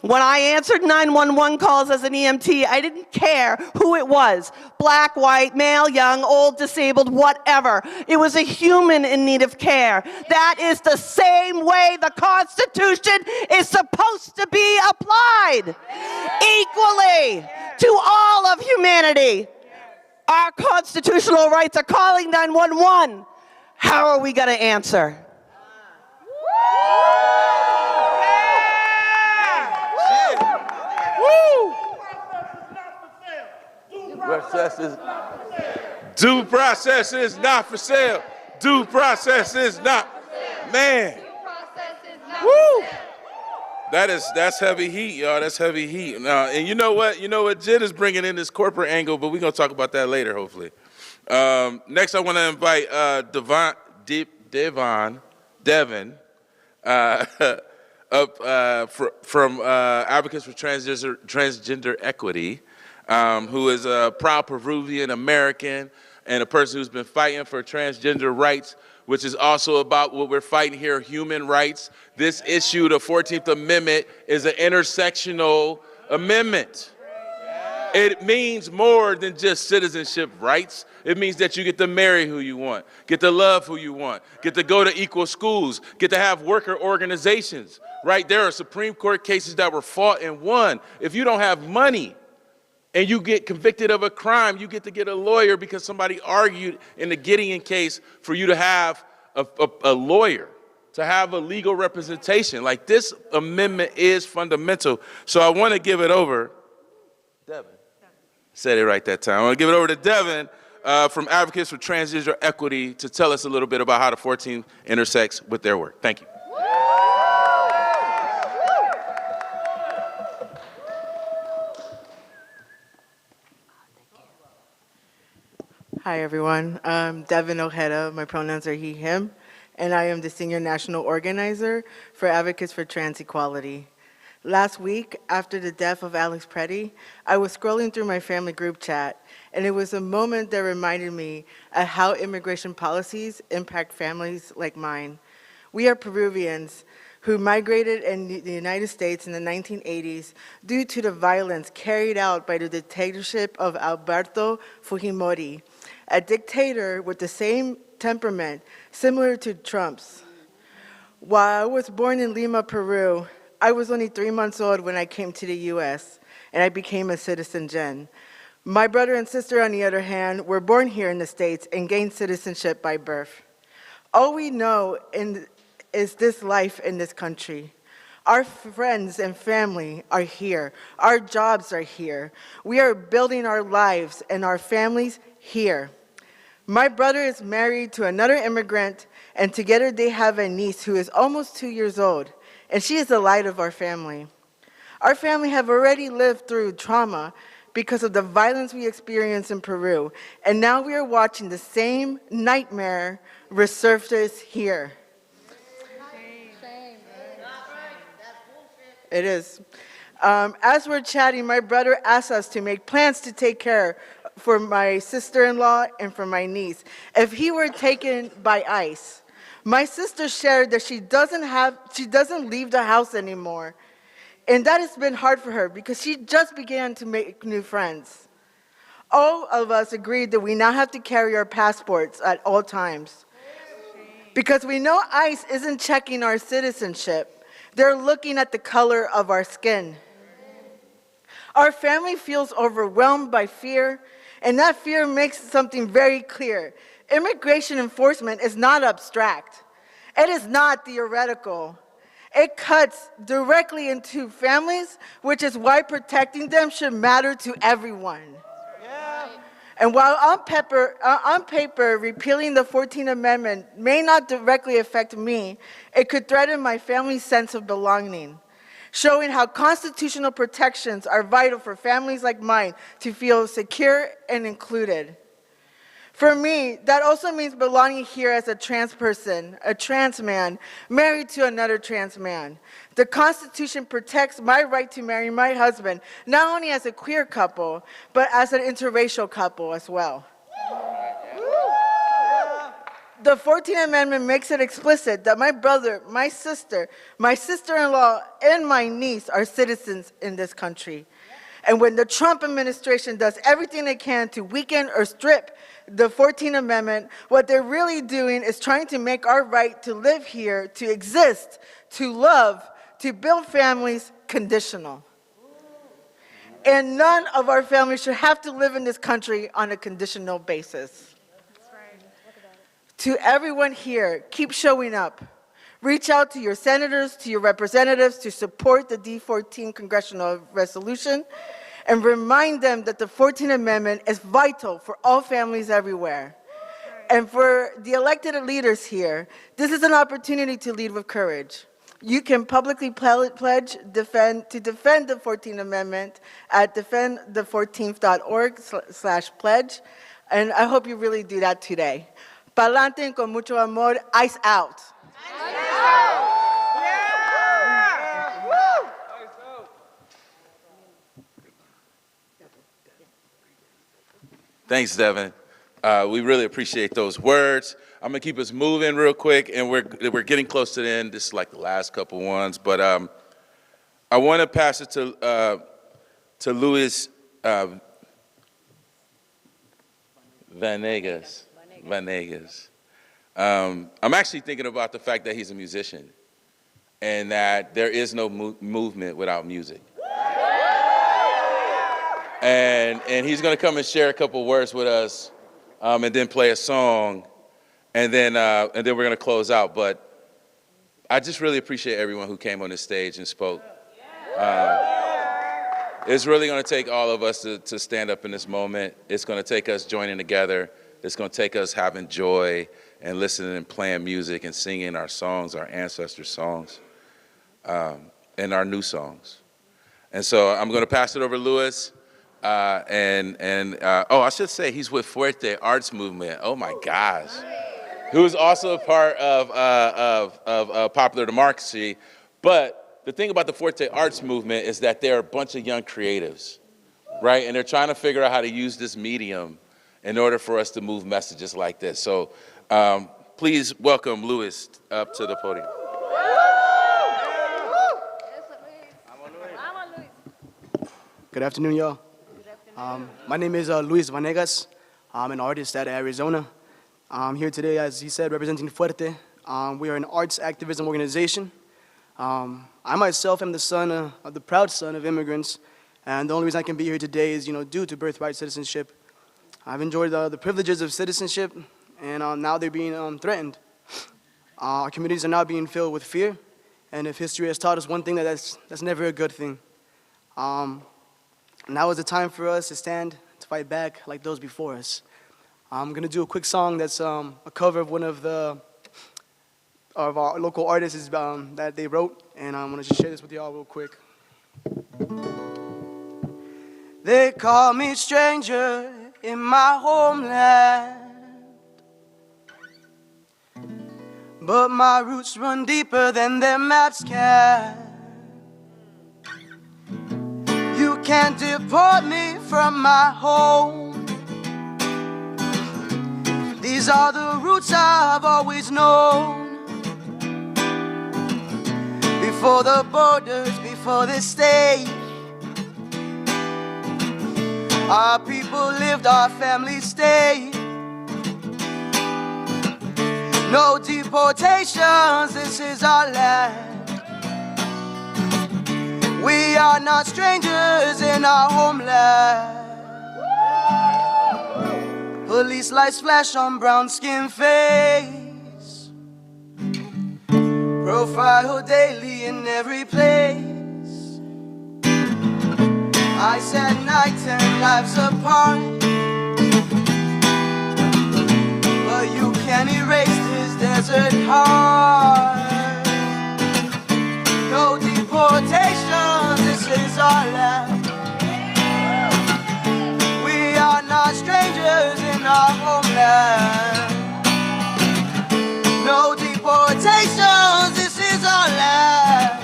When I answered 911 calls as an EMT, I didn't care who it was, black, white, male, young, old, disabled, whatever. It was a human in need of care. That is the same way the Constitution is supposed to be applied, equally to all of humanity. Our constitutional rights are calling 911. How are we going to answer? Due process is not for sale. Due process is not. Man. Woo. That's heavy heat, y'all. That's heavy heat. And you know what? Jen is bringing in this corporate angle, but we're gonna talk about that later, hopefully. Next, I want to invite Devin, from Advocates for Transgender Equity, who is a proud Peruvian American and a person who's been fighting for transgender rights, which is also about what we're fighting here, human rights. This issue, the 14th Amendment, is an intersectional amendment. It means more than just citizenship rights. It means that you get to marry who you want, get to love who you want, get to go to equal schools, get to have worker organizations, right? There are Supreme Court cases that were fought and won. If you don't have money and you get convicted of a crime, you get to get a lawyer because somebody argued in the Gideon case for you to have a lawyer, to have a legal representation. Like, this amendment is fundamental. So I want to give it over. Devin. Said it right that time. I want to give it over to Devin from Advocates for Transgender Equity to tell us a little bit about how the 14th intersects with their work. Thank you. Hi, everyone. I'm Devin Ojeda. My pronouns are he, him, and I am the Senior National Organizer for Advocates for Trans Equality. Last week, after the death of Alex Preddy, I was scrolling through my family group chat, and it was a moment that reminded me of how immigration policies impact families like mine. We are Peruvians who migrated in the United States in the 1980s due to the violence carried out by the dictatorship of Alberto Fujimori, a dictator with the same temperament similar to Trump's. While I was born in Lima, Peru, I was only 3 months old when I came to the US, and I became a citizen gen. My brother and sister, on the other hand, were born here in the States and gained citizenship by birth. All we know is this life in this country. Our friends and family are here. Our jobs are here. We are building our lives and our families here. My brother is married to another immigrant, and together they have a niece who is almost 2 years old, and she is the light of our family. Our family have already lived through trauma because of the violence we experienced in Peru, and now we are watching the same nightmare resurface here. It is. As we're chatting, my brother asked us to make plans to take care for my sister-in-law and for my niece if he were taken by ICE. My sister shared that she doesn't leave the house anymore. And that has been hard for her because she just began to make new friends. All of us agreed that we now have to carry our passports at all times. Because we know ICE isn't checking our citizenship. They're looking at the color of our skin. Our family feels overwhelmed by fear, and that fear makes something very clear. Immigration enforcement is not abstract. It is not theoretical. It cuts directly into families, which is why protecting them should matter to everyone. And while on paper, repealing the 14th Amendment may not directly affect me, it could threaten my family's sense of belonging, showing how constitutional protections are vital for families like mine to feel secure and included. For me, that also means belonging here as a trans person, a trans man, married to another trans man. The Constitution protects my right to marry my husband, not only as a queer couple, but as an interracial couple as well. The 14th Amendment makes it explicit that my brother, my sister-in-law, and my niece are citizens in this country. And when the Trump administration does everything they can to weaken or strip the 14th Amendment, what they're really doing is trying to make our right to live here, to exist, to love, to build families conditional. And none of our families should have to live in this country on a conditional basis. To everyone here, keep showing up. Reach out to your senators, to your representatives to support the D14 congressional resolution, and remind them that the 14th Amendment is vital for all families everywhere. And for the elected leaders here, this is an opportunity to lead with courage. You can publicly pledge to defend the 14th Amendment at defendthe14th.org/pledge, and I hope you really do that today. Pa'lante con mucho amor, ICE out. Thanks, Devin. We really appreciate those words. I'm gonna keep us moving real quick, and we're getting close to the end. This is like the last couple ones, but I want to pass it to Luis Vanegas. I'm actually thinking about the fact that he's a musician, and that there is no movement without music. And he's going to come and share a couple words with us, and then play a song, and then we're going to close out. But I just really appreciate everyone who came on this stage and spoke. It's really going to take all of us to stand up in this moment. It's going to take us joining together. It's going to take us having joy and listening and playing music and singing our songs, our ancestors' songs, and our new songs. And so I'm going to pass it over to Louis. Oh, I should say he's with Fuerte Arts Movement. Oh my gosh. Who's also a part of Popular Democracy. But the thing about the Fuerte Arts Movement is that they're a bunch of young creatives, right? And they're trying to figure out how to use this medium in order for us to move messages like this. So please welcome Louis up to the podium. Good afternoon, y'all. My name is Luis Vanegas. I'm an artist out of Arizona. I'm here today, as he said, representing Fuerte. We are an arts activism organization. I myself am the proud son of immigrants, and the only reason I can be here today is, due to birthright citizenship. I've enjoyed the privileges of citizenship, and now they're being threatened. Our communities are now being filled with fear, and if history has taught us one thing, that's never a good thing. Now is the time for us to stand, to fight back like those before us. I'm gonna do a quick song that's a cover of one of our local artists that they wrote, and I'm gonna just share this with y'all real quick. They call me stranger in my homeland, but my roots run deeper than their maps can. You can't deport me from my home. These are the roots I've always known. Before the borders, before the state, our people lived, our families stayed. No deportations, this is our land. We are not strangers in our homeland. Police lights flash on brown skin face, profile daily in every place. Ice at night and lives apart, but you can't erase this desert heart. No deportation, this is our land. We are not strangers in our homeland. No deportations, this is our land.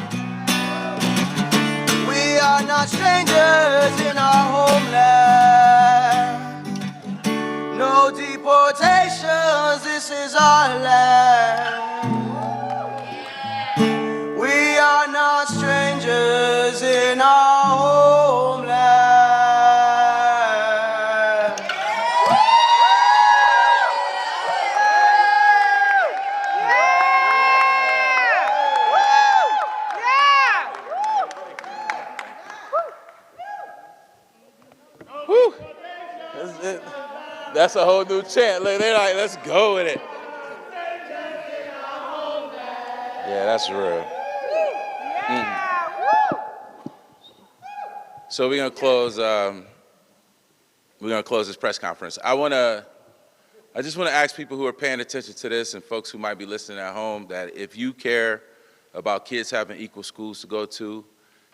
We are not strangers in our homeland. No deportations, this is our land. We are not strangers in our homeland. Woo. That's a whole new chant. They're like, let's go with it. Yeah, that's real. So we're gonna close this press conference. I just wanna ask people who are paying attention to this and folks who might be listening at home that if you care about kids having equal schools to go to,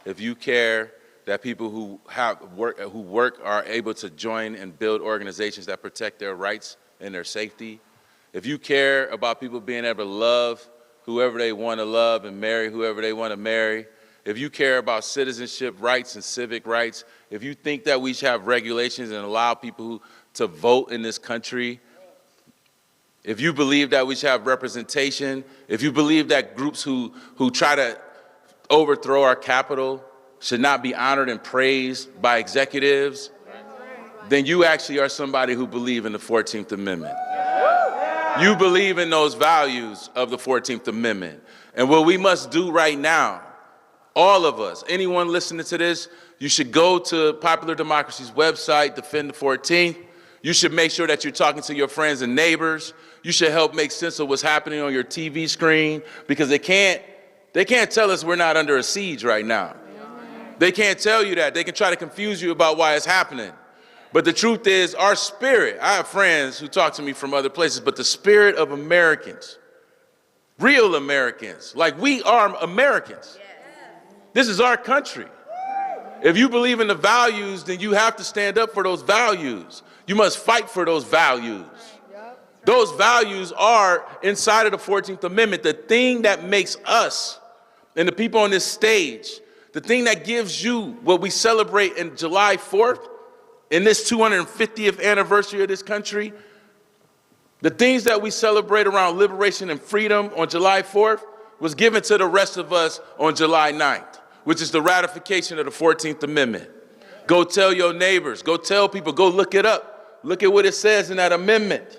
if you care that people who work are able to join and build organizations that protect their rights and their safety, if you care about people being able to love whoever they want to love and marry whoever they want to marry, if you care about citizenship rights and civic rights, if you think that we should have regulations and allow people to vote in this country, if you believe that we should have representation, if you believe that groups who try to overthrow our capital should not be honored and praised by executives, then you actually are somebody who believes in the 14th Amendment. You believe in those values of the 14th Amendment. And what we must do right now, all of us, anyone listening to this, you should go to Popular Democracy's website, Defend the 14th. You should make sure that you're talking to your friends and neighbors. You should help make sense of what's happening on your TV screen, because they can't tell us we're not under a siege right now. They can't tell you that. They can try to confuse you about why it's happening. But the truth is, our spirit, I have friends who talk to me from other places, but the spirit of Americans, real Americans, like we are Americans. This is our country. If you believe in the values, then you have to stand up for those values. You must fight for those values. Those values are inside of the 14th Amendment. The thing that makes us and the people on this stage, the thing that gives you what we celebrate in July 4th, in this 250th anniversary of this country, the things that we celebrate around liberation and freedom on July 4th was given to the rest of us on July 9th, which is the ratification of the 14th Amendment. Go tell your neighbors, go tell people, go look it up. Look at what it says in that amendment.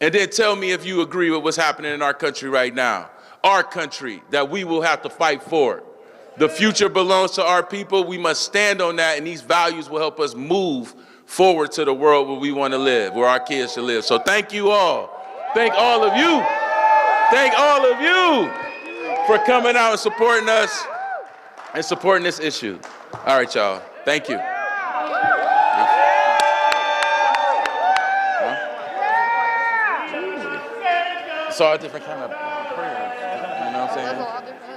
And then tell me if you agree with what's happening in our country right now. Our country that we will have to fight for. The future belongs to our people. We must stand on that, and these values will help us move forward to the world where we want to live, where our kids should live. So thank you all. Thank all of you. Thank all of you for coming out and supporting us and supporting this issue. All right, y'all. Thank you. It's all different kind of prayers. You know what I'm saying?